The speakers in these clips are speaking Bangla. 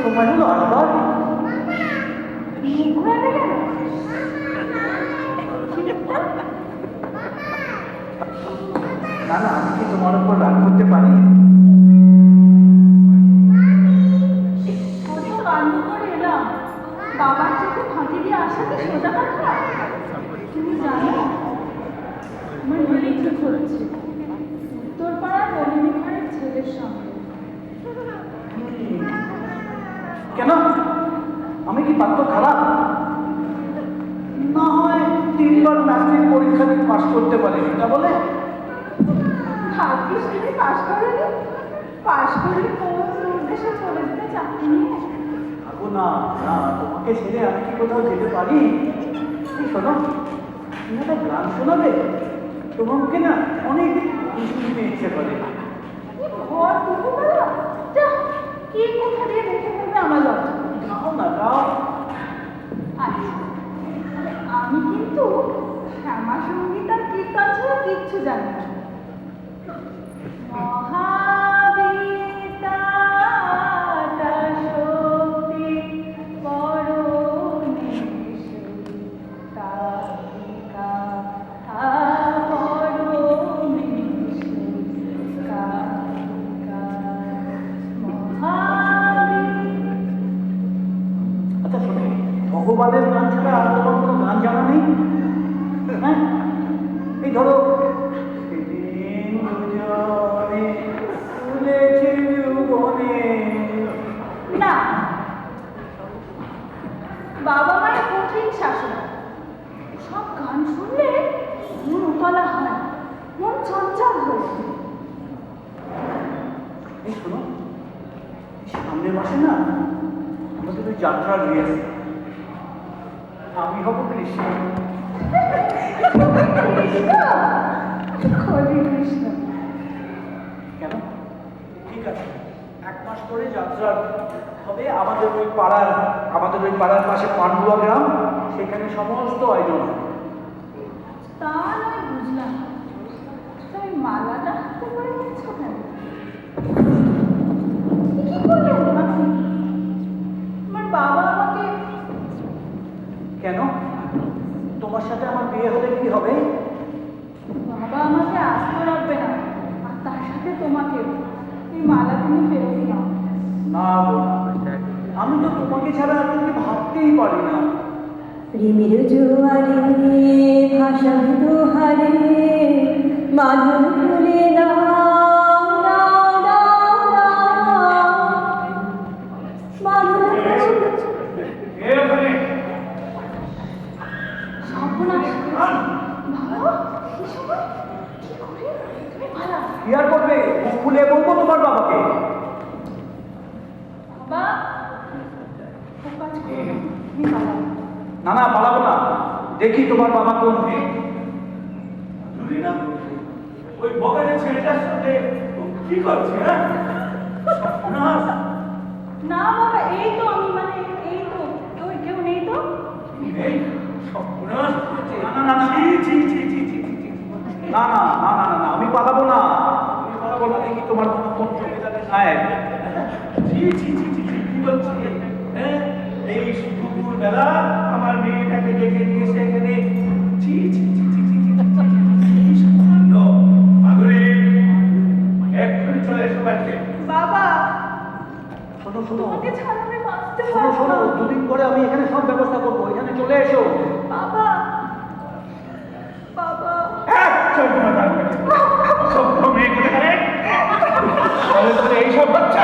সময় হলো আসবার। না না, আমি কি তোমার উপর রাগ করতে পারি? বাবার চোখে ফাঁকি দিয়ে আসাতে সোজা কথা। তুমি জানো আমার বিয়ে ঠিক হচ্ছে উত্তরপাড়ার রবীন্দ্র ঘরের ছেলের সঙ্গে। কেন? আমি কি পাত্র খারাপ? না হয় 3বার ম্যাট্রিক পরীক্ষা দিয়ে পাস করতে পারি, এটা বলে? ভাগ্যিস তুমি পাস করোনি। পাস করলে কোন উদ্দেশ্যে চলে যেতে চাকরি নিয়ে? থাকো না না, তোমাকে ছেড়ে আমি কি কোথাও যেতে পারি? এই শোনো, তুমি একটা গান শোনাবে? তোমাকে না অনেক শুনতে ইচ্ছে করে। ঘর টুকু বলো কি কোথা দিয়ে দেখে ফেলবে আমার লজ্জা। গাও না, গাও। আচ্ছা, আমি কিন্তু শ্যামা সঙ্গীত আর কীর্তন ছাড়া কিচ্ছু জানি না। মহাবিতাতা শক্তি পরমেশ্বরী কালিকা পরমেশ্বরী কালিকা আচ্ছা শোনো, ভগবানের গান ছাড়া আর তোমার কোনো গান জানা নেই? হ্যাঁ, এই ধরো সেদিন দুজনে ফুলেছি যৌবনে। না, বাবা মায়ের কঠিন শাসন। সব গান শুনলে মন উতলা হয়, মন চঞ্চল হয়ে। এই শোনো, সামনের মাসে না আমাদের ওই যাত্রার রিহার্সাল। আমি হব কৃষ্ণ। কৃষ্ণ কেন? ঠিক আছে, 1 মাস পরে যাত্রা হবে আমাদের ওই পাড়ার পাশে পান্ডুয়া গ্রাম, সেখানে সমস্ত আয়োজন হবে। তা নয় বুঝলাম, তুমি মালাটা হাতে করে নিচ্ছ কেন? কি করলেন আপনি? আমার বাবা আমাকে। কেন? তোমার সাথে আমার বিয়ে হলে কি হবে? বাবা আমাকে আস্ত রাখবে না, আর তার সাথে তোমাকে। এই মালা তুমি ফেরত নাও। না গো, আমি তো তোমাকে ছাড়া আর তুমি ভাবতেই পারি না। প্রেমের জোয়ারে ভাষা দোহারে মাধুর ভুলে কি আর করবে? খুলে বলবো তোমার বাবাকে। না না, পালাবো না। দেখি তোমার বাবা কোন মেয়ে। ওই বগানের ছেলেটার সাথে কি করছে? হ্যাঁ, না বাবা, এই তো আমি, মানে এই তো কেউ নেই তো। এই সর্বনাশ করছে। না না না, না, আমি পালাবো না। আমি পালাবো না। দেখি তোমার বাবা কোন জমিদারের নায়ক। কি বলছে? হ্যাঁ, এই দুপুর বেলা আমার মেয়েটাকে ডেকে নিয়ে এসে এখানে এক্ষুনি চলে এসো বাড়িতে। বাবা শোনো তোমাকে ছাড়া আমি বাঁচতে পারবো শোনো, না। 2 দিন পরে আমি এখানে সব ব্যবস্থা করবো। এখানে চলে এসো। বাবা বাবা এইসব হচ্ছে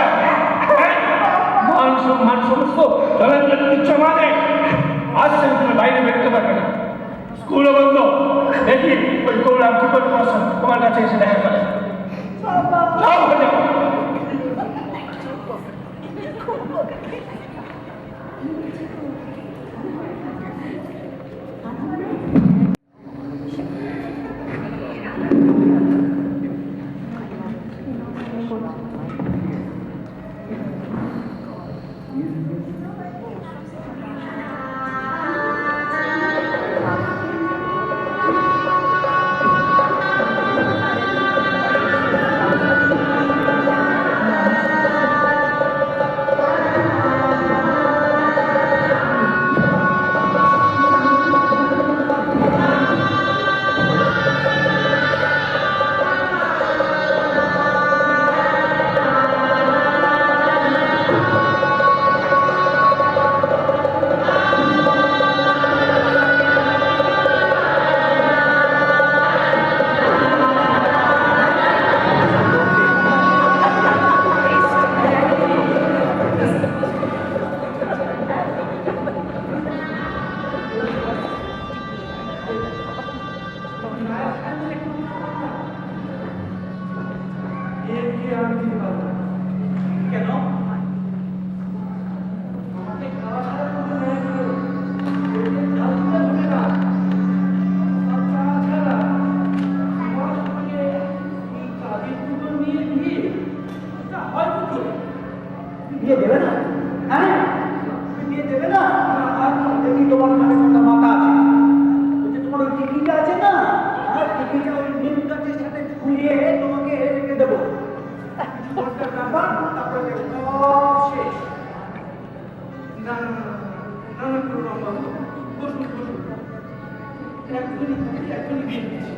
মান সম্মান সমস্ত চলেন দিচ্ছে মানে আজ থেকে তুমি বাইরে বেরোতে পারবে না। স্কুলও বন্ধ। দেখি ওই গৌরাম কি করে তোমার কাছে এসে দেখা করে। যাও হয়ে যাও। না না না না না করুন বাবু, বসুন বসুন, এখনই দিয়ে দিচ্ছি।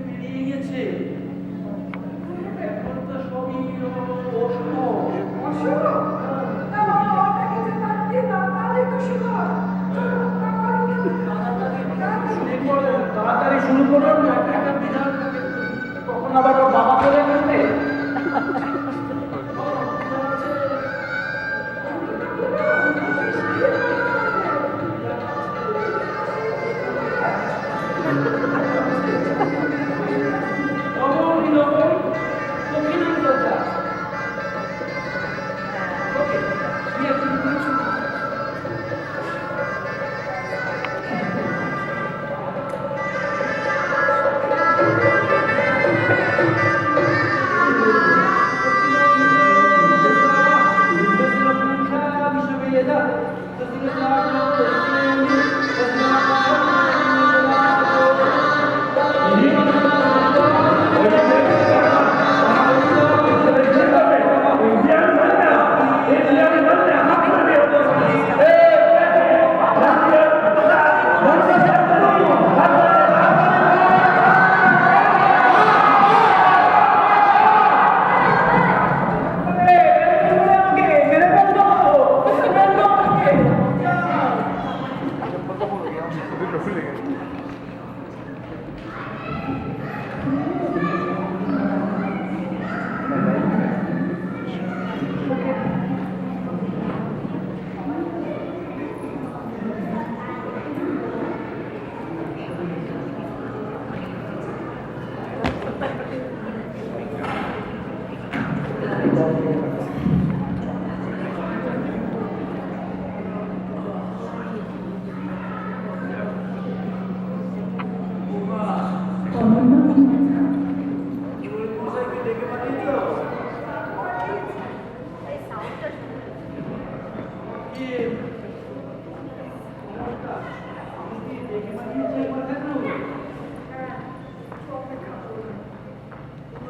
পেরিয়ে গেছে, এখন তো সবই তাড়াতাড়ি শুরু করুন, একটা বিধান তখন আবার ওর বাবা চলে গেছে।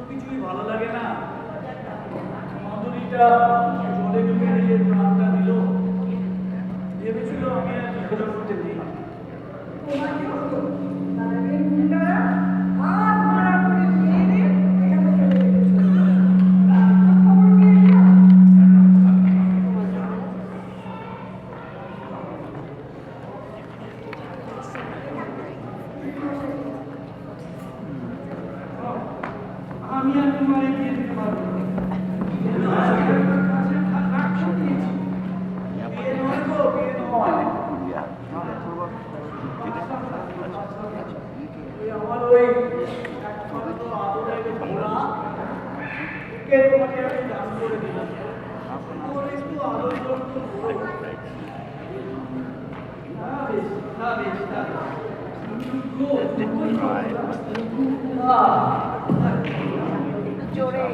কিছুই ভালো লাগে না, মাধুরীটা জলে ডুবে নিজের প্রাণটা দিল, ভেবেছিল আমি আর বিপদে করতে দিই। আমি আর তোমার এগিয়ে দিতে পারবো না। আমার ওই একমাত্র আদরের ঘোড়া, ওকে তোমাকে আমি দান করে দিলাম, ওর একটু আদর যত্ন করো। না বেশ, না বেশ, না জোরে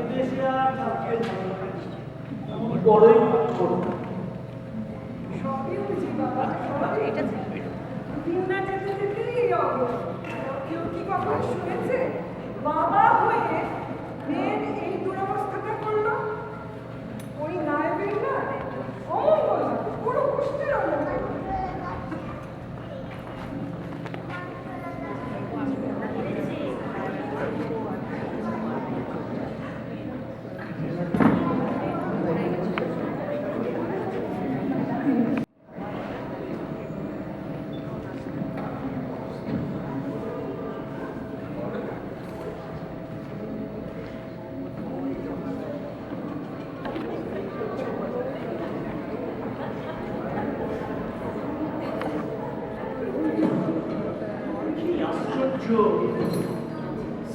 এদেশে আর কাউকে বড়ই করো। সবই বুঝি বাবা, সবই। দিনটা যেতে যেতেই এই অবস্থা। কেউ কি কখনো শুনেছে বাবা হয়ে মেয়ের এই দুরবস্থাটা করলো? ওই নায়কের না অমঙ্গল হবে, পুরো গোষ্ঠীর অমঙ্গল।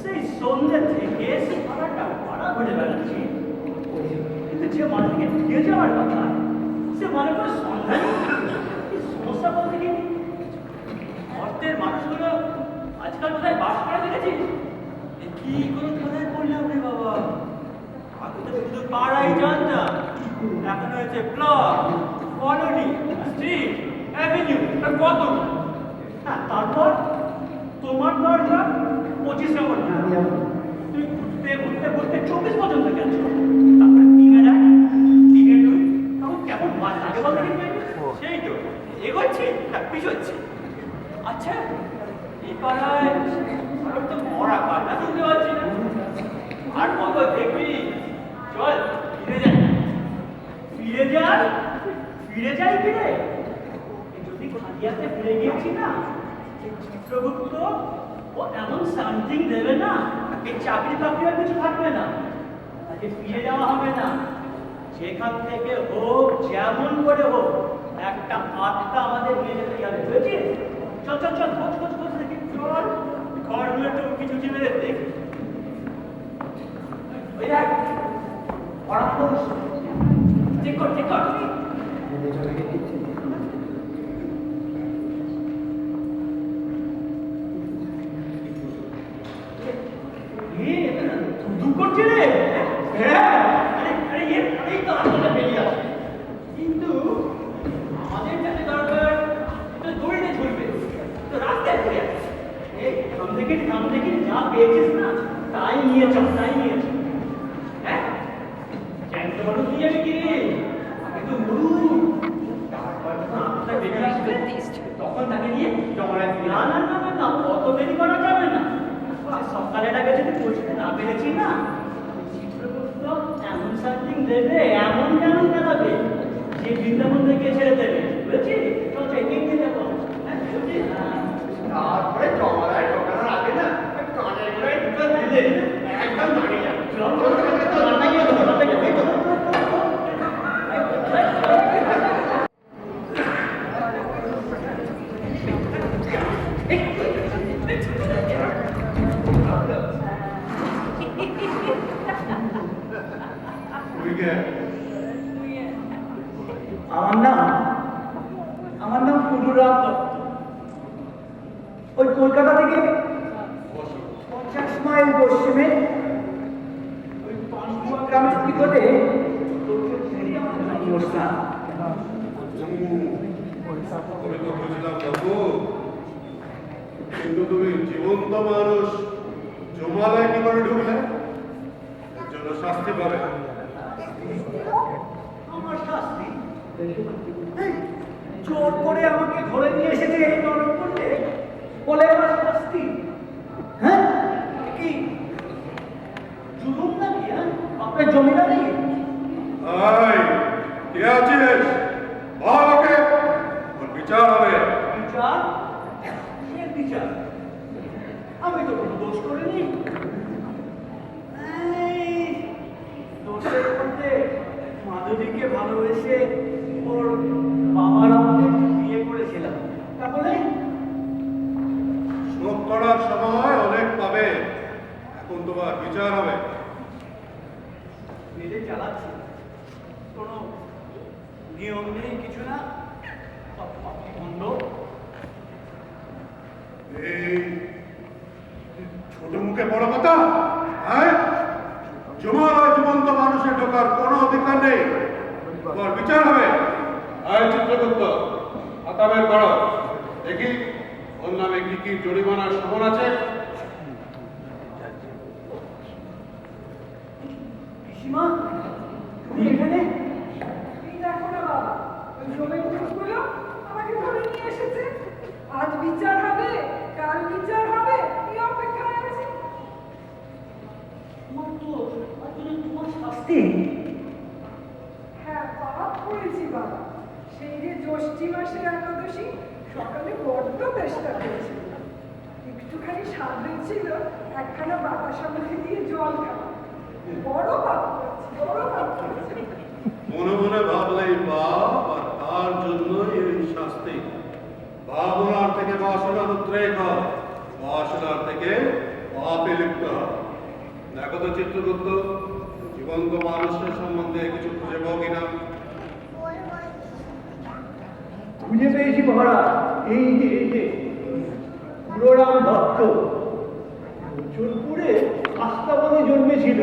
সেই সন্ধ্যে থেকে সারাটা পাড়া ঘুরে বেড়াচ্ছি, কিন্তু যে মানুষকে দিয়ে যাওয়ার কথা সে মনে করে সন্ধ্যা সমস্যা বলতে কি অর্থের মানুষগুলো আজকাল কোথায় বাস করা দেখেছিস? কি করে কোথায় করলাম রে বাবা? আগে তো শুধু পাড়াই জানতাম, এখন হয়েছে ব্লক, কলোনি, স্ট্রিট, অ্যাভিনিউ, কত। হ্যাঁ, তারপর তোমার দরজা 25 নম্বর। তুমি ঘুরতে ঘুরতে ঘুরতে 24 পর্যন্ত গেছো। তারপরে দিনের 1, দিনের 2, তখন কেমন মাস লাগে বলতে সেই তো এগোচ্ছি পিছোচ্ছি। আচ্ছা, এই পাড়ায় আমার তো মরা কান্না শুনতে পাচ্ছি না। আর কত দেখবি? চল ফিরে যাই, ফিরে যাই, ফিরে যাই ফিরে। যদি খালি হাতে ফিরে গিয়েছি না, চিত্রগুপ্ত ও এমন সামথিং দেবে না, এই চাকরি বাকরি আর কিছু থাকবে না, আজকে ফিরে যাওয়া হবে না। যেখান থেকে হোক, যেমন করে হোক, একটা আত্মা আমাদের নিয়ে যেতে যাবে, বুঝেছিস? চল চল চল, খোঁজ খোঁজ খোঁজ দেখি, চল ঘরগুলো একটু কিছু মেরে দেখ। ওই দেখ, পরামর্শ চেক কর, চেক কর। দু করছে রে। হ্যাঁ, আরে এই তো আসলে বেরিয়ে আসে, কিন্তু আমাদের কাছে দরকার তো দড়িতে ঝুলবে, তো রাস্তায় ঘুরে আসে। এই সামনে থেকে যা পেয়েছিস না, তাই নিয়ে চল, তাই নিয়ে চল। হ্যাঁ, জ্যান্ত মানুষ নিয়ে যাবে কি রে? কিন্তু মুরু তারপর রাস্তা বেরিয়ে আসবে, তখন তাকে নিয়ে জমায়। না না না না না, অত দেরি করা যাবে না। সকালের আগে যদি পৌঁছতে না পেরেছি না, চিত্রগুপ্ত এমন সামথিং দেবে, এমন কেমন দেখাবে যে বৃন্দাবন থেকে ছেড়ে দেবে, বুঝেছিস? চল চল, এগিয়ে নিয়ে যাবো। হ্যাঁ, বুঝেছিস? তারপরে জমায় ঢোকানোর আগে না কানের গোড়ায় দুটো দিলে একদম দাঁড়িয়ে যাবে। চল চল চল, রান্না গিয়ে দেবো, রান্না গিয়ে দেবো। আমার নাম কুলুরাম দত্ত। ওই কলকাতা থেকে 50 মাইল পশ্চিমে ওই পাঁচকুয়া গ্রামের নিকটে অনুষ্ঠান। আমি তো বুঝলাম বাবু, কিন্তু তুমি জীবন্ত মানুষ জমালায় কি করে ঢুকলে? এর জন্য শাস্তি পাবে। আমার শাস্তি? এই, জোর করে আমাকে ধরে নিয়ে এসেছে এই নরক করলে, বলে আমার শাস্তি? হ্যাঁ, কি জুলুম নাকি? হ্যাঁ, আপনার জমিদারি? এই, কে আছিস? বল ওকে, ওর বিচার হবে। বিচার? এর বিচার? আমি তো কোনো দোষ করিনি। এই, দোষের মধ্যে মাধবীকে ভালোবেসে ওর বাবার আমাকে বিয়ে করেছিলাম, তারপরে শোক করার সময় অনেক পাবে, এখন তোমার বিচার হবে। নিজে চালাচ্ছি, কোনো নিয়ম নেই, কিছু না, সব বন্ধ। এই ছোট মুখে বড় কথা, হ্যাঁ? জমালয় জীবন্ত মানুষের ঢোকার কোনো অধিকার নেই, তোমার বিচার হবে। আয় চিত্রগুপ্ত, খাতা বের করো, দেখি ওর নামে কি কি জরিমানার সমন আছে। পিসিমা, তুমি এখানে? এই দেখো না বাবা, ওই জমির লোকগুলো আমাকে ধরে নিয়ে এসেছে। আজ বিচার হবে, কাল বিচার হবে, এই অপেক্ষায় আছি। তোমার শাস্তি? হ্যাঁ, পাপ করেছি বাবা। সেই যে জ্যৈষ্ঠী মাসের একাদশী, সকালে বড্ড চেষ্টা করেছি, একটুখানি সাধে ছিল একখানা বাতাসা মুখে দিয়ে জল খাওয়া। বড় পাপ করেছি, বড় পাপ করেছি। মনে মনে ভাবলেই পাপ, আর তার জন্যই এই শাস্তি। ভাবনার থেকে বাসনার উদ্রেক হয়, পড়াশোনার থেকে পাপে লিপ্ত হয়। দেখো তো চিত্রগুপ্ত, জীবন্ত মানুষের সম্বন্ধে কিছু খুঁজে পাও কিনা? খুঁজে পেয়েছি মহারাজ, এই যে পুরোরাম দত্ত চুলপুরে আস্তাবনে জন্মেছিল,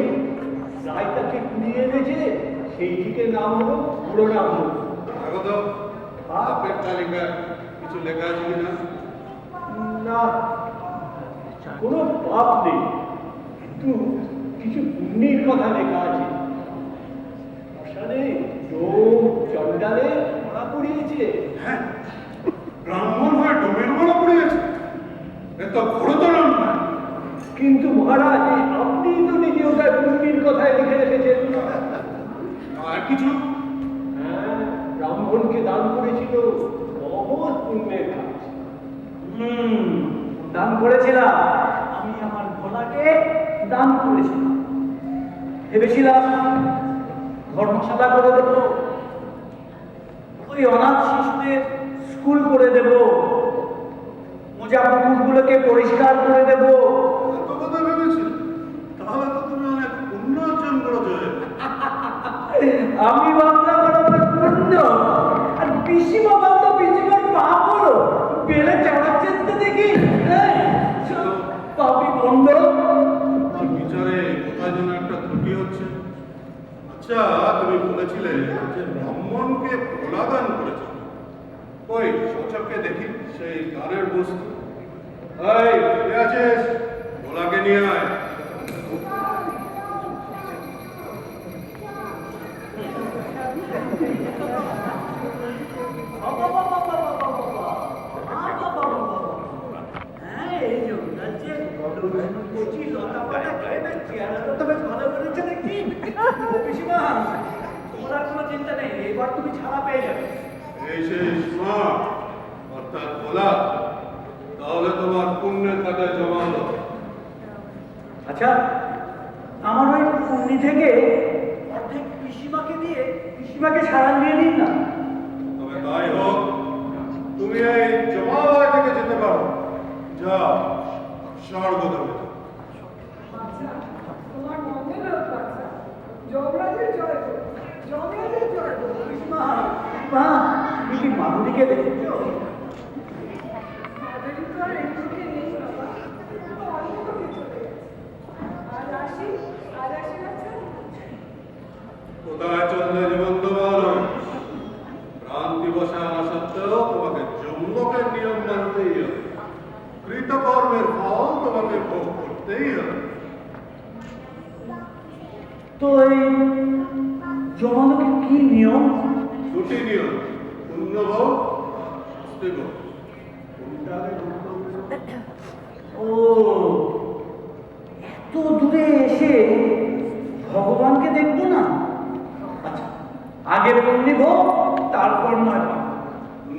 রায় তাকে কুড়িয়ে এনেছে, সেই থেকে নাম হলো পুরোরাম দত্ত। দেখো তো পাপের তালিকায় কিছু লেখা আছে কিনা? না, কোনো পাপ নেই, কিন্তু কিছু পুণ্যের কথা লেখা আছে। শ্মশানে ডোম চন্ডালে ধরা পড়িয়েছে। হ্যাঁ, ব্রাহ্মণ হয়ে ডোমের মালা পড়িয়েছে, এ তো ঘোরতর নয়। কিন্তু মহারাজ, আপনি তো নিজে ওটা পুণ্যের কথায় লিখে রেখেছেন। আর কিছু? হ্যাঁ, ব্রাহ্মণকে দান করেছিল, বহুত পুণ্যের কাজ। দান করেছিলাম, আমি আমার ভোলাকে দান করেছিলাম। ভেবেছিলাম ধর্মশালা করে দেব, ওই অনাথ শিশুদের স্কুল করে দেব, মোজা পুকুরগুলোকে পরিষ্কার করে দেব। এত কথা ভেবেছিল? তাহলে তো তুমি অনেক পুণ্য অর্জন করেছো। আমি ভাবলাম আমার পুণ্য, আর পিসিমা ভাবলো পিসিমার পাপ হলো। পেলে চালাচ্ছেন তো দেখি, পাপি বন্ধ। তোমার বিচারে কোথায় যেন একটা ত্রুটি হচ্ছে। আচ্ছা, তুমি বলেছিলে যে ব্রাহ্মণকে ভোলা দান করেছে। ওই সচককে দেখি সেই দানের বস্তু। এই কে আছিস? ভোলাকে নিয়ে আয়। চিন্তা নেই, এবার তুমি ছাড়া পেয়ে যাবে। এই সেই স্মার্ট অর্থাৎ ভোলা, তাহলে তোমার পুণ্যের খাতায় জমা হলো। আচ্ছা, আমার ওই পুণ্যি থেকে অর্ধেক পিসিমাকে দিয়ে পিসিমাকে ছাড়া নিয়ে নিন না। তবে তাই হোক, তুমি এই জমালয় থেকে যেতে পারো। যাও, স্বর্গ দেবে। বাচ্চা, তোমার মঙ্গল হোক বাচ্চা। যমরাজের জয় হোক, যমরাজের জয় হোক। মা, মা, তুমি কি মাধুরীকে দেখেছো? মাধুরী তো আর এই লোকে নেই বাবা, ও তো অন্য লোকে চলে গেছে। আর আসি বাচ্চা। কোথায় চললে জীবন্ত মানুষ? প্রাণ দিবসে আনা সত্ত্বেও তোমাকে যমলোকের নিয়ম মানতেই হবে। কৃতকর্মের ফল তোমাকে ভোগ করতেই হবে। তো এই জমানোকে কি নিয়ম? দুটি নিয়ম, পুণ্যভোগ, শাস্তিভোগ। কোনটা আগে করতে হবে? ও, এত দূরে এসে ভগবানকে দেখবো না? আচ্ছা, আগে পুণ্যি ভোগ, তারপর নয় পাপ।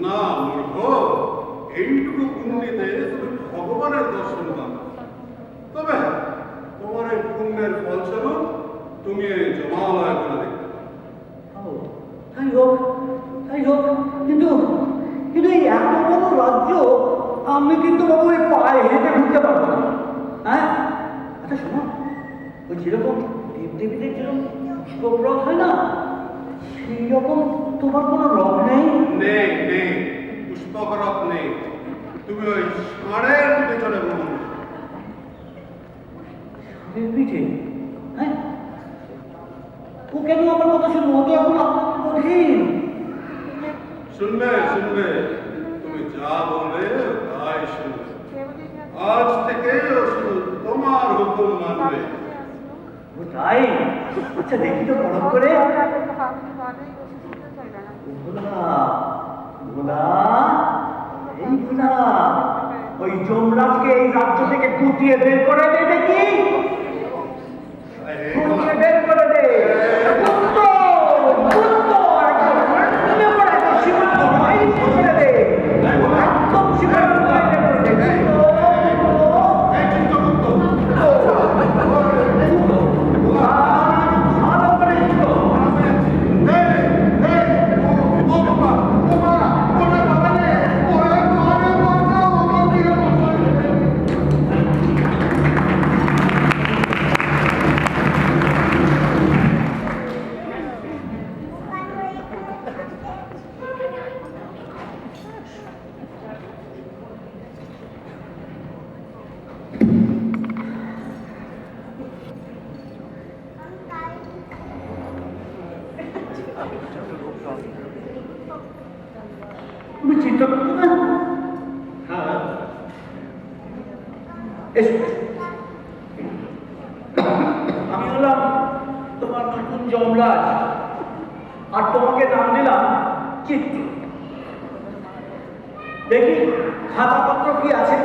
না মূর্খ, এইটুকু পুণ্যিতে তুমি ভগবানের দর্শন পাবে। তবে তোমার এই পুণ্যের ফলস্বরূপ তুমি এই জমালয় করে দেখতে পাবে। ও, তাই হোক, তাই হোক। কিন্তু কিন্তু এই এত বড় রাজ্য আমি কিন্তু বাবু এই পায়ে হেঁটে ঢুকতে পারবো না। হ্যাঁ, আচ্ছা শোনো, ওই যেরকম দেবদেবীদের যেরকম পুষ্পব্রত হয় না, সেই রকম তোমার কোনো রব নেই? নেই নেই, পুষ্পকরত নেই। তুমি ওই ষাঁড়ের পিঠে চলে ভ্রমণ করো। ষাঁড়ের পিঠে? হ্যাঁ, ও কেন আমার কথা শুনবো? ও তো এখন কঠিন। শুনবে শুনবে, তুমি যা বলবে তাই শুনবে। আজ থেকে ও শুধু তোমার হুকুম মানবে। ও তাই? আচ্ছা দেখি তো পরখ করে। ভোলা, ভোলা, এই ভোলা, ওই যমরাজকে এই রাজ্য থেকে গুটিয়ে বের করে দে দেখি। গুটিয়ে বের করে দে। গুপ্ত, গুপ্ত, একদম গুটিয়ে করে দে, সীমান্ত বাইরে করে দে। একদম সীমান্ত বাইরে করে দে। এই চিত্তগুপ্ত, ভালো করে দিও। ও বাবা, ও মা, ওরে বাবা রে, ওরে ঘরে বাঁচাও, আমাকে বাঁচাও। তুমি চিন্তা করতে না। হ্যাঁ, এসো। আমি হলাম তোমার নতুন যমরাজ, আর তোমাকে নাম দিলাম চিত্র। দেখি খাতাপত্র কি আছে।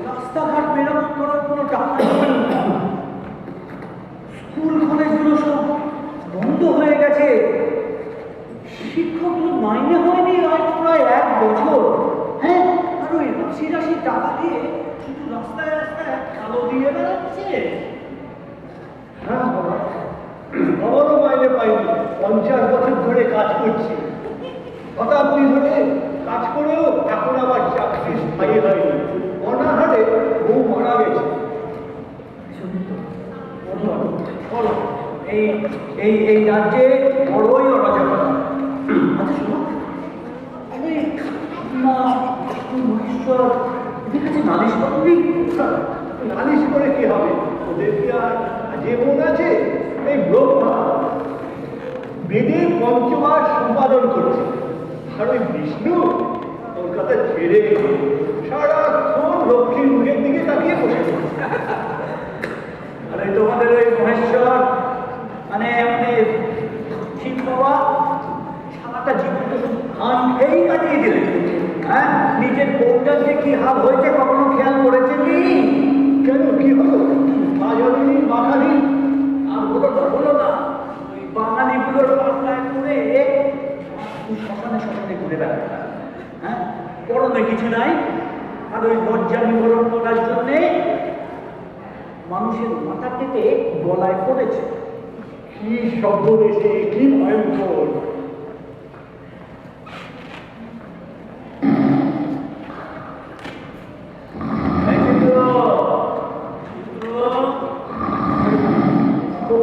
রাস্তাঘাট মেরামত করার কোনো টাকা নেই। স্কুল কলেজগুলো সব বন্ধ হয়ে গেছে। শিক্ষকগুলো মাইনে হয়নি আজ প্রায় 1 বছর। হ্যাঁ, আর ওই রাশি রাশি টাকা দিয়ে শুধু রাস্তায় রাস্তায় আলো দিয়ে বেড়াচ্ছে। হ্যাঁ বাবা, আমারও মাইনে পাইনি। 50 বছর ধরে কাজ করছি, শতাব্দী ধরে কাজ করেও এখন আমার চাকরি স্থায়ী হয়নি। অনাহারে বউ মারা গেছে। বলো, এই এই এই রাজ্যে বড়ই অরাজকতা। আচ্ছা শোনো, আরে না মহেশ্বর এদের কাছে নালিশ করবি? নালিশ করে কি হবে? ওদের কি আর যে মন আছে? এই ব্রহ্মা বেদের পঞ্চমাস সম্পাদন করছে, আর ওই বিষ্ণু কলকাতা ছেড়ে সারাক্ষণ লক্ষ্মীর মুখের দিকে তাকিয়ে বসে আছে। আরে তোমাদের ওই মহেশ্বর মানে আমাদের শিব বাবা সারাটা জীবন তো শুধু ধান খেয়েই কাটিয়ে দিলেন। হ্যাঁ, নিজের বউটার যে কি হাল হয়েছে কখনো খেয়াল করেছেন? কেন, কি হলো? বাজারি বাঙালি আর হলো না, ওই বাঙালিগুলোর পাল্লায় করে শ্মশানে শ্মশানে ঘুরে বেড়ায়। হ্যাঁ, পরনে কিছু নাই, আর ওই লজ্জা নিবারণ করার জন্যে মানুষের মাথা কেটে গলায় পড়েছে। কি শব্দ এসে, কি ভয়ঙ্কর!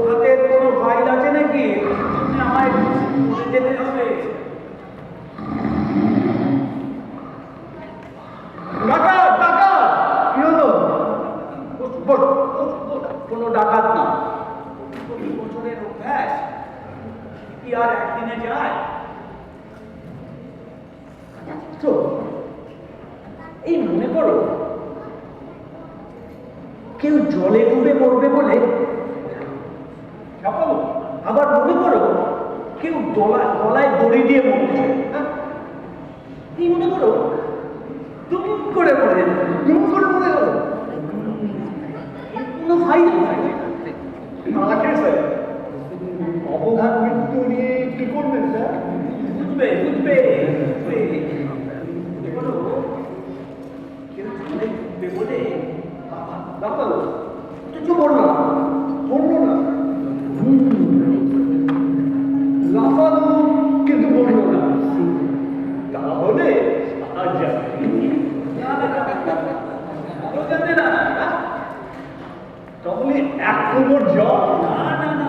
হাতের কোনো ফাইল আছে নাকি? আমায় যেতে হবে। ডাকাত, ডাকাত! কি হলো? কোনো ডাকাত না, 20 বছরের অভ্যাস কি আর একদিনে যায়? তো এই মনে করো কেউ জলে ডুবে মরবে বলে ছাপাবো? আবার মনে করো কেউ গলায় দড়ি দিয়ে মরছে। হ্যাঁ? এই মনে করো দুম করে মরে যেত, দুম করে মরে গেল। কোনো ফাইল নাই। আছে স্যার, অবধান মৃত্যু নিয়ে কি করবেন স্যার? বুঝবে বুঝবে বুঝবে। বলো কেউ জলে ডুববে বলে ডাক্তার কিছু বললো না, বললো না, লাফানো কিন্তু বললো না। তাহলে আর যাবে জানতে না। তাহলে 1 কোমর জল। না না না,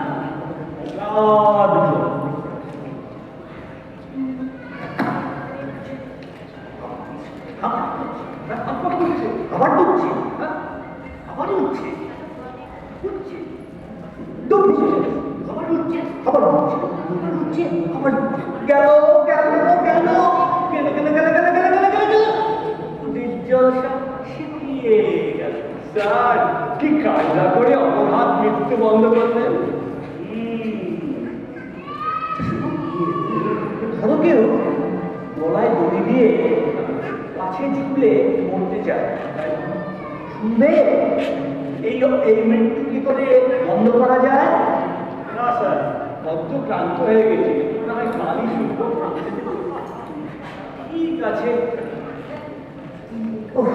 অগাধ জল। আবার ডুবছে, আবার উঠছে, উঠছে, ডুবছে, আবার উঠছে, আবার উঠছে, উঠছে, আবার গেল গেল গেল গেল গেল গেল গেল গেল গেল গেল গেল নদীর জল সব ছিটিয়ে গেল। স্যার, কি কায়দা করে অবঘাত মৃত্যু বন্ধ করলেন? ধরো কেউ গলায় দড়ি দিয়ে কাছে ঝুলে মরতে চায়, শুনবে এই এই মৃত্যু কি করে বন্ধ করা যায়? না স্যার, অত ক্লান্ত হয়ে গেছি, না হয় কালই শুনবো। ঠিক আছে। ওহ,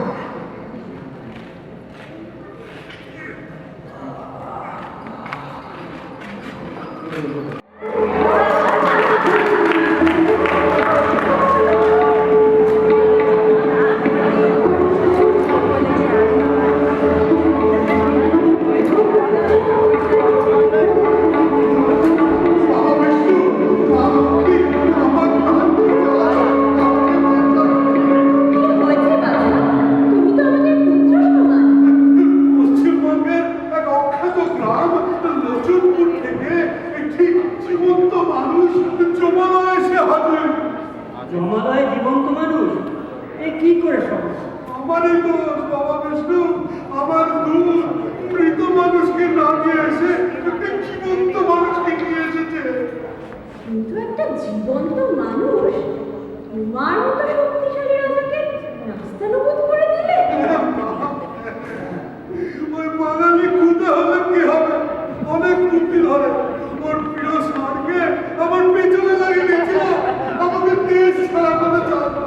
হয়েছে বাবা, তুমি তোদের সমস্যা? আমারই দোষ বাবা বিষ্ণু, আমার দোষ। মৃত মানুষকে না নিয়ে এসে একটা জীবন্ত মানুষকে নিয়ে এসেছে। কিন্তু একটা জীবন্ত মানুষ তোমার মতো শক্তিশালী রাজাকে নাস্তানুবোধ করে দিলে। ওই বাঙালি ক্ষুদা হলে কি হবে, অনেক বুদ্ধি ধরে। ওর প্রিয় ষাঁড়কে আমার পেছনে লাগিয়ে দিয়েছিল, আমাদের দেশ ছাড়া করে চালাতো।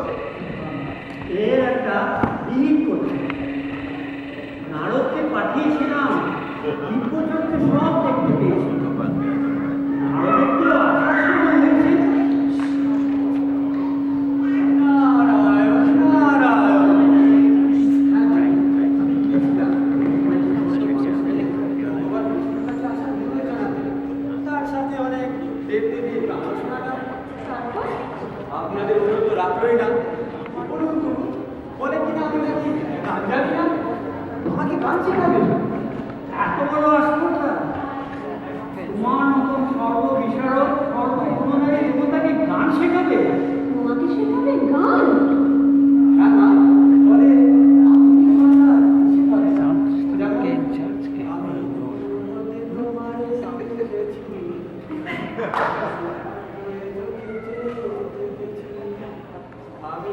এর একটা বিহিত করছে। নারদকে পাঠিয়েছিলাম, বিপর্যস্ত সব দেখতে পেয়েছি। নারদের তো আসার সময় হয়েছে। নারায়ণ নারায়ণ। তার সাথে অনেক দেবদেবীর গান শোনা গেল। আপনাদের অনুরোধ রাখলোই না। বলুন তো, বলে কিনা আমি নাকি গান জানি না, আমাকে গান শেখাবে। এত বড় আস্পর্ধা! তোমার মতন সর্ববিশারদ সর্বগুণারী দেবতাকে গান শেখাবে? তোমাকে শেখাবে গান? হ্যাঁ মা, বলে আপনি আমার শেখাবে। যেমন আমি তোমার সামনে দেখেছি, আমি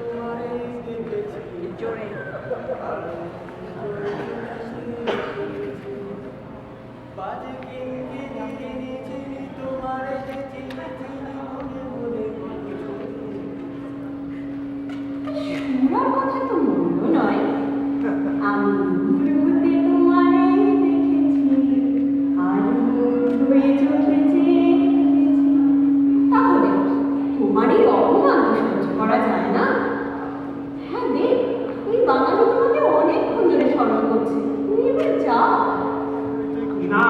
তোমারে দেখেছি, জোরে বাজে কিনকিনি চিনি তোমারে চিনি মনে মনে শোনার কথা তো মন্দ নয়। আমি প্রভুতে তোমারে দেখেছি, আর হয়ে চোখে চেয়ে দেখেছি। তাহলে তোমার এই অপমান তো সহ্য করা যায় না। হ্যাঁ দেব, এই বাঙালি তোমাকে অনেকক্ষণ ধরে স্মরণ করছে, তুমি এবার যাও। না,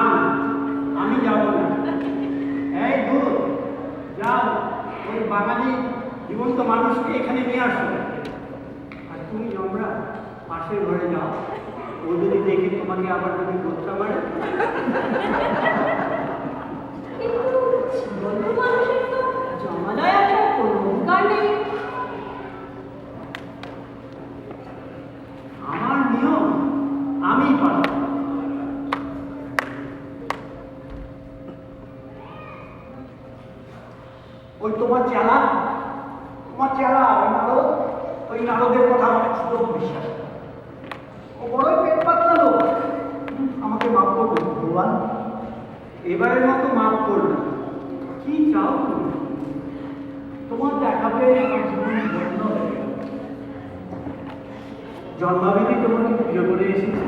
আমি যাব না। এই দূর যাও, ওই বাঙালি জীবন্ত মানুষকে এখানে নিয়ে আসো। আর তুমি আমরা পাশের ঘরে যাও, ও যদি দেখে তোমাকে আবার যদি করতে পারে। কিন্তু জীবন্ত মানুষের তো জমালয় আসার কোনো অধিকার নেই। আমার নিয়ম আমি পালন। ওই তোমার চেলা ওই নারদের কথা আমার ছোট বিশ্বাস। ও বড়ই পেট পাতলা লোক। আমাকে মাফ করবে ভগবান, এবারের মতো মাফ করবে। কি চাও তুমি? তোমার দেখা পেয়ে আমার জীবন ধন্য হয়ে গেল। জন্মাবিধি তোমাকে পুজো করে এসেছি,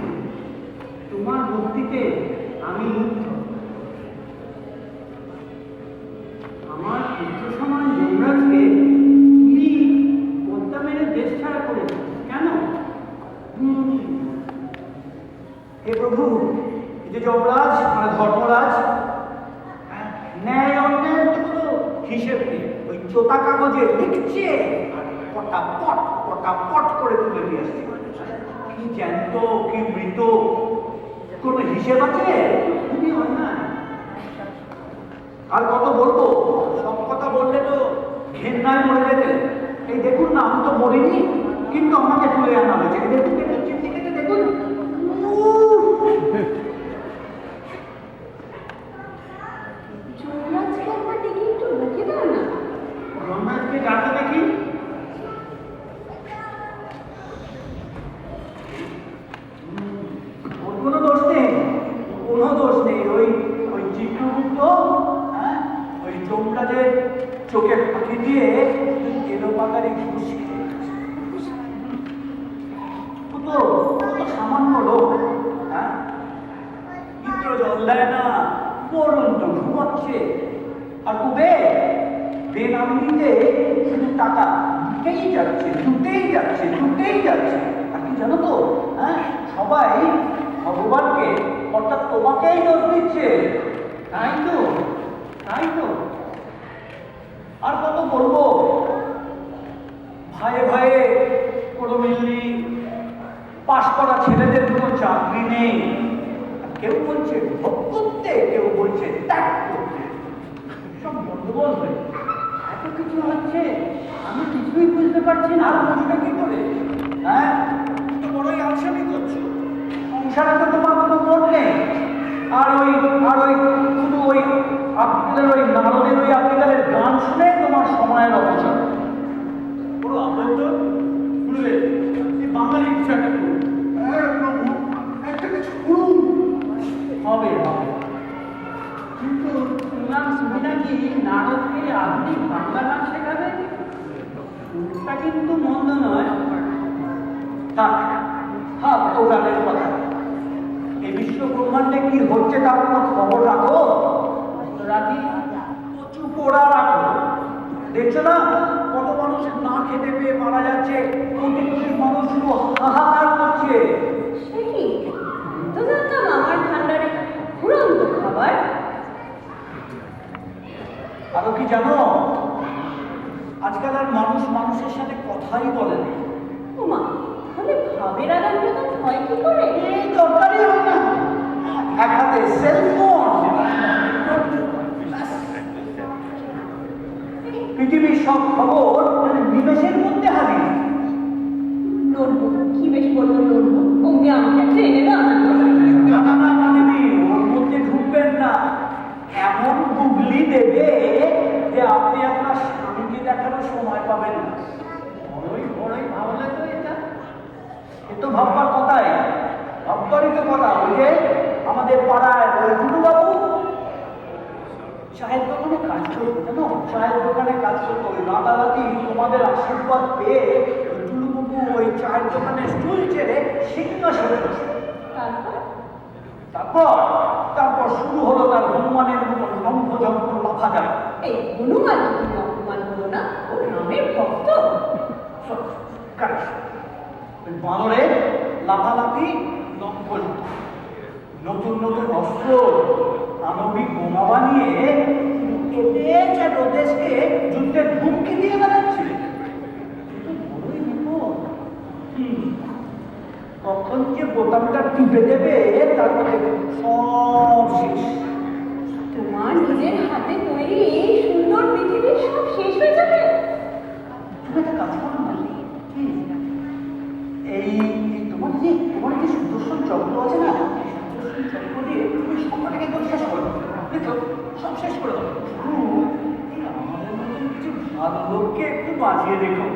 তোমার ভক্তিতে আমি মুগ্ধ। আমার পুত্র সমান যমরাজকে তুমি পদ্মা মেরে দেশ ছাড়া করেছ কেন? হে প্রভু, এই যে যমরাজ মানে ধর্মরাজ, ন্যায় অন্যায়ের তো কোনো হিসেব নেই। ওই চোতা কাগজে লিখছে আর পটাপট করে তুলে দিয়ে আসছে। কি জ্যান্ত কি মৃত কোনো হিসেব আছে? খুবই অন্যায়। আর কত বলবো, সব কথা বললে তো ঘেন্নায় মরে যেতে। এই দেখুন না, আমি তো মরিনি, কিন্তু আমাকে তুলে আনা হয়েছে। দেখুন দেখুন চিমনি কেটে দেখুন। যমরাজকে একবার ডেকে একটু বকে দাও না। যমরাজকে ডাকে দেখি। ওর কোনো দোষ নেই, ওই চিত্রগুপ্ত, হ্যাঁ, ওই যমরাজের চোখে ফাঁকি দিয়ে এলো পাকারি ঘুষ সামান্য লোক, হ্যাঁ, মিত্র জল দেয় না, পর্যন্ত ঘুমাচ্ছে। আর কুবে বেনামিতে শুধু টাকা দুটেই যাচ্ছে। আর কি জানো তো, হ্যাঁ, সবাই ভগবানকে অর্থাৎ তোমাকেই দোষ দিচ্ছে। তাই তো আর কত বলবো, ভাইয়ে কোনো মিলনি, পাশ করা ছেলেদের কোনো চাকরি নেই। কেউ বলছে ভোগ করতে, কেউ বলছে ত্যাগ করতে। সব গন্ডগোল হয়ে এত কিছু হচ্ছে, আমি কিছুই বুঝতে পারছি না। আর বুঝবে কি করে? হ্যাঁ, তো বড়ই আলসামি করছো। সংসারে তো তোমার কোনো মন নেই। আর ওই শুধু ওই আব্দুলের ওই নারদের ওই আব্দুলের গান শুনে তোমার সময়ের অপচয়। পুরো আবদ্ধ শুনবে এই বাঙালি ইচ্ছাটা করুন। হ্যাঁ প্রভু, একটা কিছু করুন। হবে হবে, কিন্তু শুনলাম তুমি নাকি নারদকে আপনি বাংলা গান শেখাবে। ওটা কিন্তু মন্দ নয়। থাক থাক ও গানের কথা। এই বিশ্ব ব্রহ্মাণ্ডে কি হচ্ছে তার কোনো খবর রাখো? রাখি, চুপ ওরা রাখো। দেখছো না কত মানুষের না খেতে পেয়ে মারা যাচ্ছে, কোটি কোটি মানুষ শুধু হাহাকার করছে। সে কি? তো জানতাম আমার ভান্ডারে ফুরন্ত খাবার। আরো কি জানো, আজকাল আর মানুষ মানুষের সাথে কথাই বলে না। ওমা, তাহলে ভাবের আদান প্রদান হয় কি করে? এই দরকারই হয় না। এক হাতে সেলফোন, পৃথিবীর সব খবর নিমেষের মধ্যে হাজির। লড়বো, কি বেশ বলবো লড়বো, অমনি আমাকে একটা এনে দাও না। না মানবী, ওর মধ্যে ঢুকবেন না। এমন গুগলি দেবে যে আপনি আপনার স্বামীকে দেখানোর সময় পাবেন না। বড়ই ভাবলে তো এটা, এ তো ভাববার কথাই, ভাববারই তো কথা। ওই যে আমাদের পাড়ায় ওই টুটুবাবু চায়ের দোকানে কাজ করতো, জানো, চায়ের দোকানে কাজ করতো। ওই রাতারাতি তোমাদের আশীর্বাদ পেয়ে ওই টুলুবাবু ওই চায়ের দোকানে স্টুল ছেড়ে সিংহাসনে বসে। তারপর তারপর তারপর শুরু হলো তার হনুমানের মতো লম্ফজম্ফ লাফা যায়। এই হনুমান তুমি অপমান করো না, ও রামের ভক্ত। ওই বানরের লাফালাফি লম্ফজম্ফ, নতুন নতুন অস্ত্র, আণবিক বোমা বানিয়ে এদেশ আর ওদেশকে যুদ্ধের হুমকি দিয়ে বেড়াচ্ছে। বড়ই বিপদ। কখন যে বোতামটা টিপে দেবে তারপরে সব শেষ। তোমার নিজের হাতে তৈরি এই সুন্দর পৃথিবীর সব শেষ হয়ে যাবে। তুমি একটা কাজ করো না, এই তোমার যে সুদর্শন চক্র আছে না, সুদর্শন চক্র দিয়ে তুমি সবটাকে একদম শেষ করো। দেখো সব শেষ করে দাও। শুধু এই আমাদের মতন কিছু ভালো লোককে একটু বাঁচিয়ে রেখো।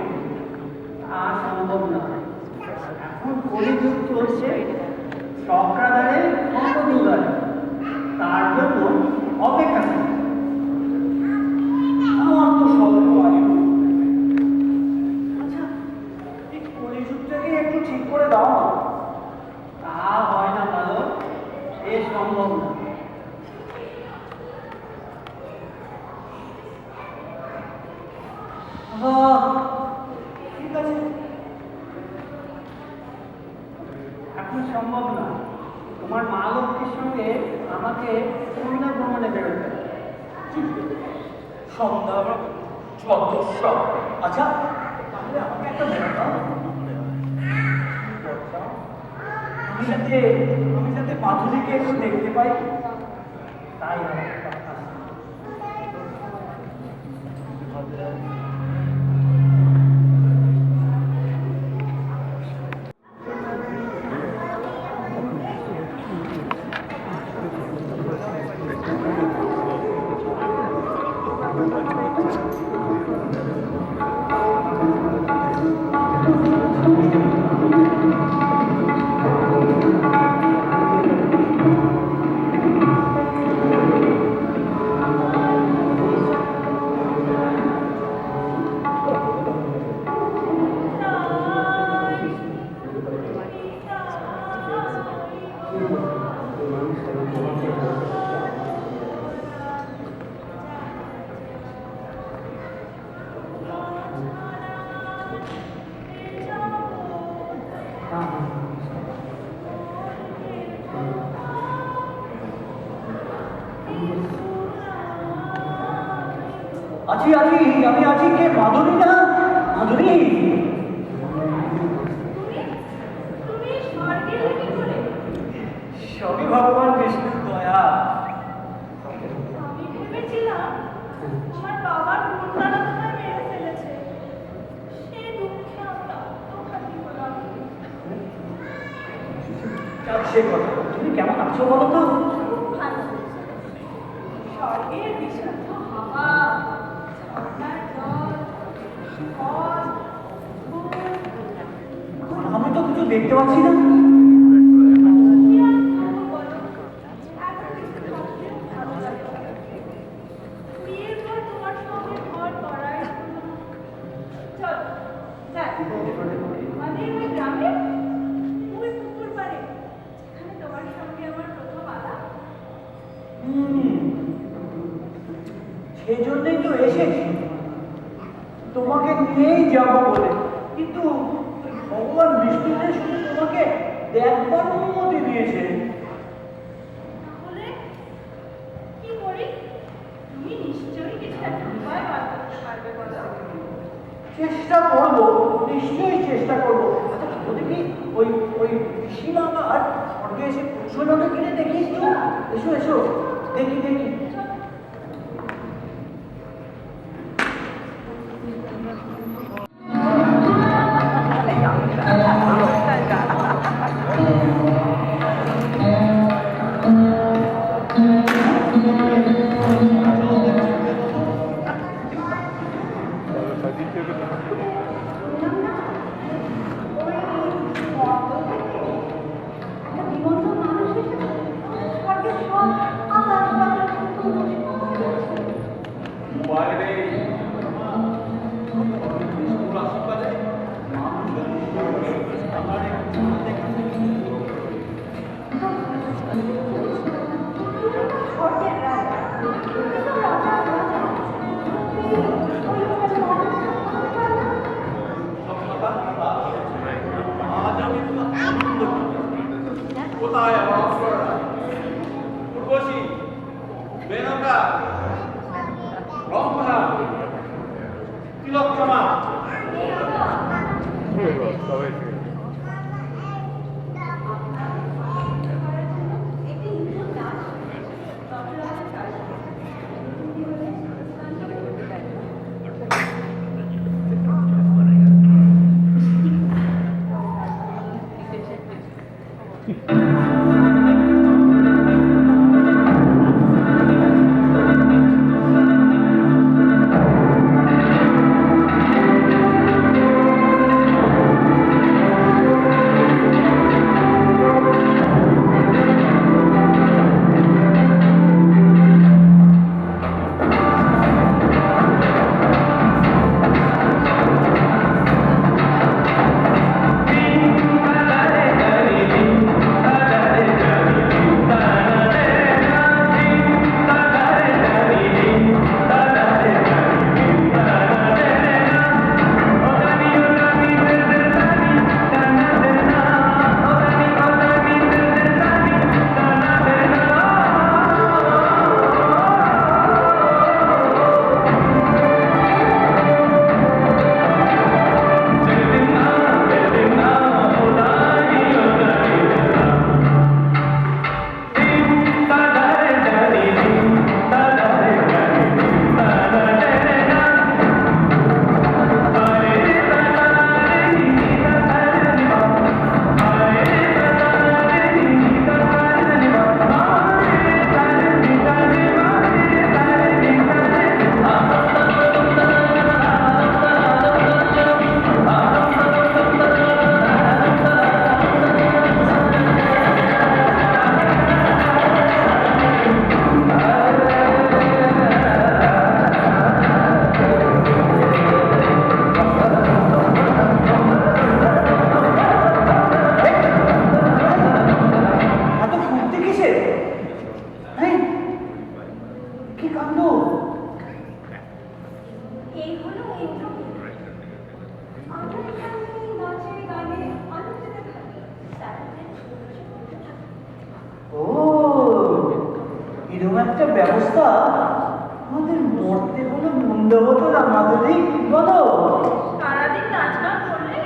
আর সম্ভব না, এখন কলিযুগ চলছে, চক্রাধারে সর্বদুরারে। তার জন্য অপেক্ষা করো। আমার তো স্বল্প আয়ু। আচ্ছা, এই কলিযুগটাকে একটু ঠিক করে দাও না। তা হয় না ভালো, এ সম্ভব না। ঠিক আছে, এখন সম্ভব না। তোমার মা লক্ষ্মীর সঙ্গে আমাকে সন্ধ্যা ভ্রমণে বেরোতে হবে। সন্ধ্যা সব। আচ্ছা, তাহলে আমাকে একটা বলে দাও, আমি যাতে মাধুরীকে একটু দেখতে পাই, তাই আমার কথা। আছি, আমি আছি। কে? মাধুরী না? মাধুরী, সবই ভগবান বিষ্ণুর দয়া। আমি ভেবেছিলাম আমার বাবার মন খারাপ হয় সে কথা, তুমি কেমন আছো বলো তো? ভালো। স্বর্গের বিশুদ্ধ হাওয়া, ঝর্ণার জল, ফল, ফুল, আমি তো কিছু দেখতে পাচ্ছি না। কি আর করবো বলো? এত কিছু থাকলেও ভালো লাগে না। বিয়ের পর তোমার সঙ্গে ঘর করাই হলো না। চল, যাই। আমাদের ওই গ্রামে ওই পুকুর পাড়ে, যেখানে তোমার সঙ্গে আমার প্রথম আলাপ। সেই জন্যই তো এসেছি, তোমাকে নিয়েই যাবো বলে। কিন্তু ভগবান বিষ্ণুদেব শুধু তোমাকে দেখবার অনুমতি দিয়েছে। তাহলে কি করি? তুমি নিশ্চয়ই কিছু একটা উপায় বার করতে পারবে বলো। চেষ্টা করবো, নিশ্চয়ই চেষ্টা করবো। আচ্ছা যদি কি ওই ওই পিসিমা আমার স্বর্গে এসে পুজোটা কিনে দেখি একটু? এসো এসো, দেখি দেখি। কোথায় আমার অপ্সরারা? উর্বশী, মেনকা, রম্ভা, তিলোত্তমা। একটা ব্যবস্থা আমাদের মরতে কোনো মন্দ হতো না মাধুরী, বলো? সারাদিন নাচ গান করলে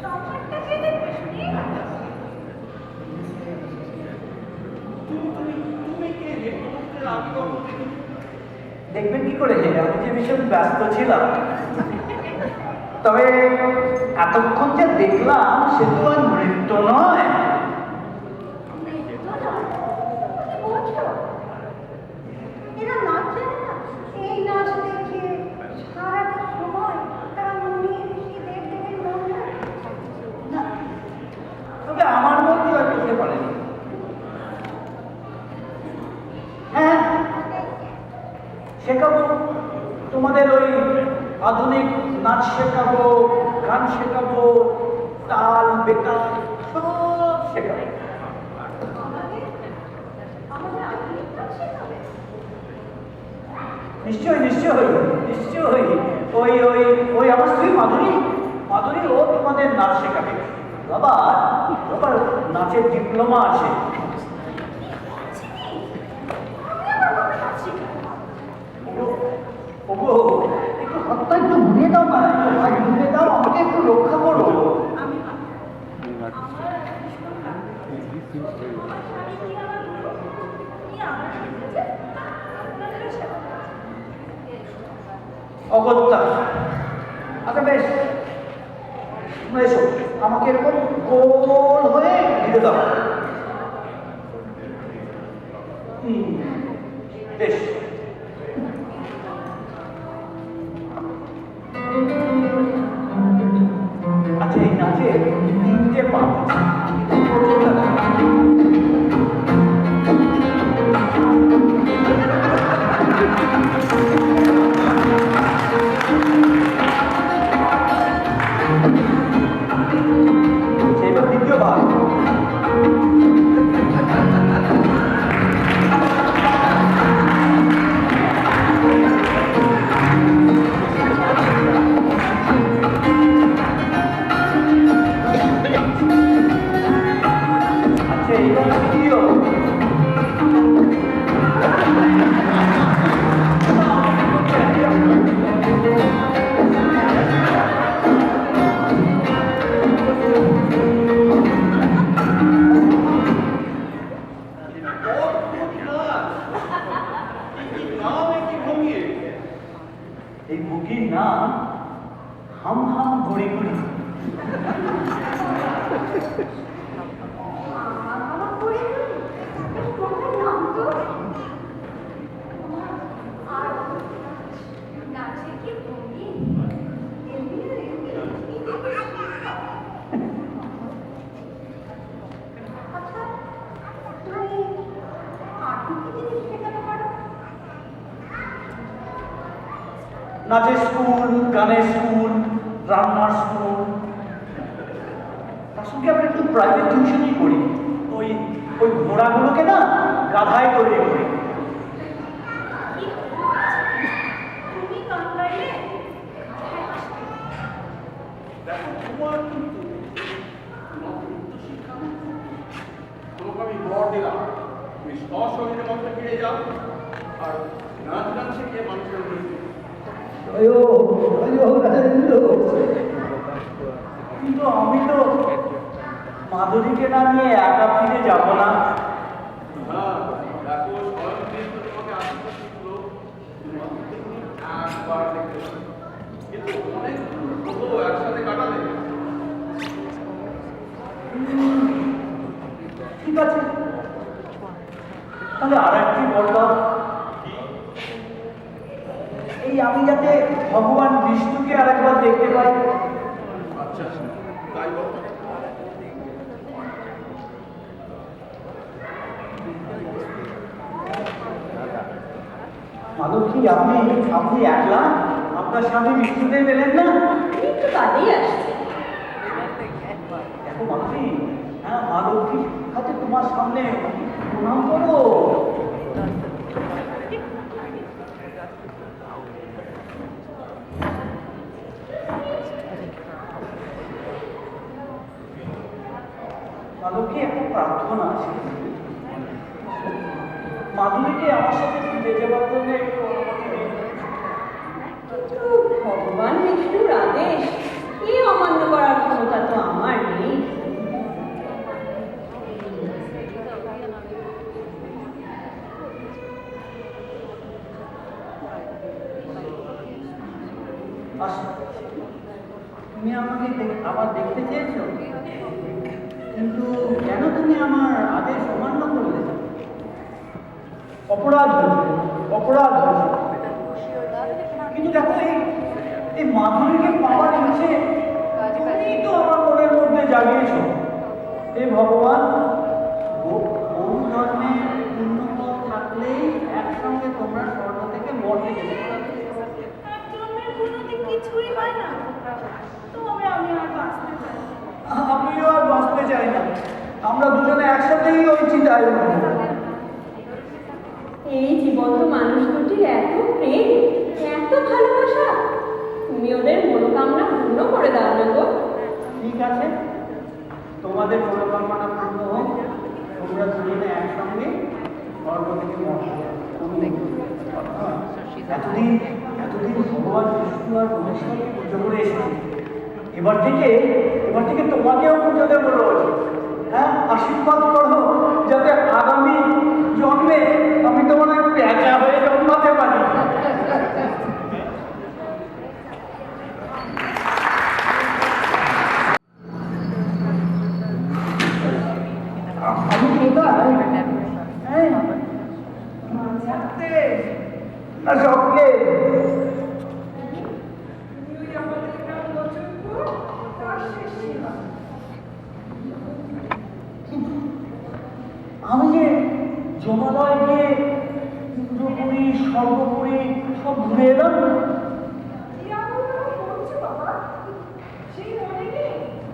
সংসারটা কে দেখবে শুনি? দেখবেন কি করে? আমি যে ভীষণ ব্যস্ত ছিলাম, তবে এতক্ষণ যে দেখলাম সে তো আর নৃত্য নয়, শেখাবো, গান শেখাবো, তাল বেতাল সব শেখাবো। আমাদের আমাদের আধুনিক নাচ শেখাবে? নিশ্চয়ই নিশ্চয়ই নিশ্চয়ই। ওই ওই ওই আমার স্ত্রী মাধুরী, মাধুরী ও তোমাদের নাচ শেখাবে। আবার আবার নাচের ডিপ্লোমা আছে। ওগো একটু হাতটা একটু ঘুরিয়ে দাও না, একটু হাত ঘুরিয়ে দাও, আমাকে একটু রক্ষা করো। আমি আমার ভীষণ লাগবে। আমি কি আমার গুরু? তুমি আমার শিখেছে? আপনাদেরও শেখাবো। অগত্যা। আচ্ছা বেশ, তোমরা এসো, আমাকে এরকম গোল হয়ে ঘিরে দাও। বেশ। আচ্ছা এই নাচে 3টে পা সেটা 3য় ভাগ। আচ্ছা এইবার 3য়। এই ভুগির নাম হাম হাম ঘুরি ঘুরি। আমার করে তোমার নাম তো আর নাচের কি ভঙ্গি আচ্ছা তুমি আর কি কি জিনিস শেখাতে পারো? নাচের স্কুল, গানের স্কুল, রান্নার স্কুল, তার সঙ্গে আমরা একটু প্রাইভেট টিউশনই করি। ওই ওই ঘোড়াগুলোকে না গাধায় তৈরি করি। কি তুমি গান গাইলে? দেখো তোমার কিন্তু শিক্ষা তোমাকে আমি বর দিলাম, তুমি সশরীরে মধ্যে ফিরে যাও আর নাচ গান শিখিয়ে মানুষের মধ্যে কিন্তু আমি তো মাধুরীকে না নিয়ে একা ফিরে যাব না। হ্যাঁ দেখো স্বয়ং কিন্তু তোমাকে আসতে শিখলো, একবার দেখতে পাবে। কিন্তু অনেক হলো একসাথে কাটালে। ঠিক আছে, তাহলে আর একটি বল দাও। এই আমি যাতে ভগবান বিষ্ণুকে আরেকবার দেখতে পাই। আচ্ছা তাই বলো। মাধবী আপনি আপনি একলা? আপনার স্বামী বিষ্ণুদেব এলেন না? একটু বাদেই আসছে। দেখো মাধবী, হ্যাঁ মাধবী হাতে তোমার সামনে প্রণাম করো। মাধবী একটা প্রার্থনা আছে, মাধুরীকে আমার সাথে ফিরে যাওয়ার জন্য একটু অনুমতি দিন। কিন্তু ভগবান বিষ্ণুর আদেশ এই অমান্য করার ক্ষমতা তো আমার নেই। আচ্ছা, তুমি আমাকে আবার দেখতে চেয়েছো, কিন্তু কেন তুমি আমার আদেশ অমান্য করলে? অপরাধ হয়েছে, অপরাধ হয়েছে। কিন্তু দেখো এই মাধুরীকে পাওয়ার ইচ্ছে তুমি তো আমার মনের মধ্যে জাগিয়েছ। হে ভগবান, বহু ধর্মে পুণ্যফল থাকলেই একসঙ্গে তোমরা স্বর্গ থেকে মর্তে যেতে পারো। এক জন্মের কোনোদিন কিছুই হয় না। তবে আমি আর বাঁচতে চাই না। আমিও আর বাঁচতে চাই না। আমরা দুজনে একসাথেই ওই চিতায় উঠবো। এই জীবন্ত মানুষ দুটির এত প্রেম, এত ভালোবাসা, তুমি ওদের মনোকামনা পূর্ণ করে দাও না গো। ঠিক আছে, তোমাদের মনোকামনা পূর্ণ হোক। তোমরা দুজনে একসঙ্গে স্বর্গ থেকে এতদিন ভগবান বিষ্ণু আর গণেশকে পুজো করে এসেছি। এবার থেকে তোমাকেও পুজো দেবো রোজ। হ্যাঁ, আশীর্বাদ করো যাতে আগামী জন্মে আমি তোমার পেঁচা হয়ে জন্মাতে পারি। আমি কোথায়? মাঝাতে না স্বপ্নে। তুই আমাদের গ্রাম লক্ষ্মীপুর তার শেষ সীমা। আমি যে জমালয় গিয়ে ইন্দ্রপুরী সর্বপুরী সব ঘুরে এলাম। কি এমন বলছো বাবা? সেই মনে নেই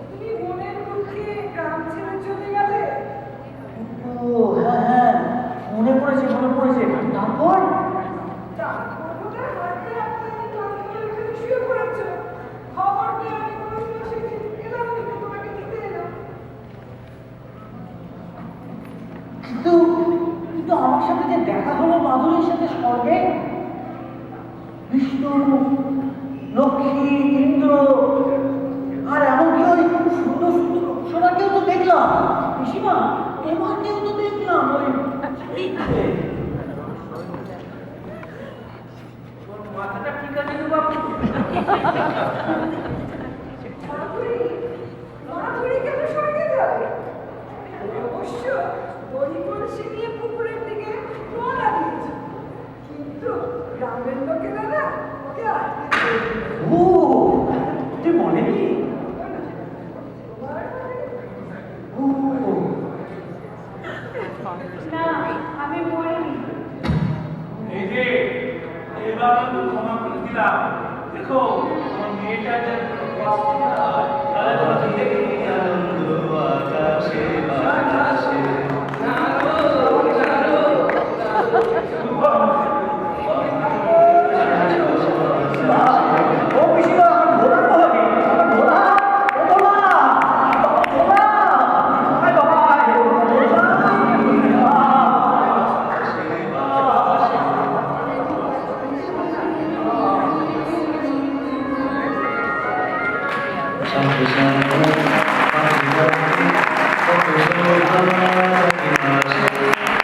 তুমি মনের দুঃখে গ্রাম ছেড়ে চলে গেলে? ও হ্যাঁ, মনে পড়েছে। তারপর তারপর বোধহয় হাঁটতে হাঁটতে ক্লান্ত হয়ে এখানে শুয়ে পড়েছো। খবর পেয়ে আমি কোনো সেদিন এলাম না, তোমাকে নিতে এলাম। কিন্তু আমার সাথে যে দেখা হলো মাধুরীর সাথে স্বর্গে, বিষ্ণু, লক্ষ্মী, ইন্দ্র আর এমনকি ওই সুন্দর সোনাকেও তো দেখলাম। পিসিমা, তোমাকেও তো দেখলাম। ওই মাথাটা ঠিক আছে তো বাবু? মাধুরী কেন স্বর্গে যাবে? অবশ্য দড়ি কলসি নিয়ে পুকুরের দিকে রওনা দিয়েছে, কিন্তু গ্রামের লোকেরা না ওকে আটকে দিয়েছে। ও, তুই মনে নেই? ও, না, আমি মরিনি। এই যে এবার আমি ক্ষমা করে দিলাম। দেখো আমার মেয়েটা যে ও পিসিমা, আমার ঘোড়ার মহাবি, আমার ঘোড়া, ও ঘোড়া, ঘোড়া, আয় বাবা, আয়, ঘোড়া। Santo Santo, Santo Santo, Santo Santo,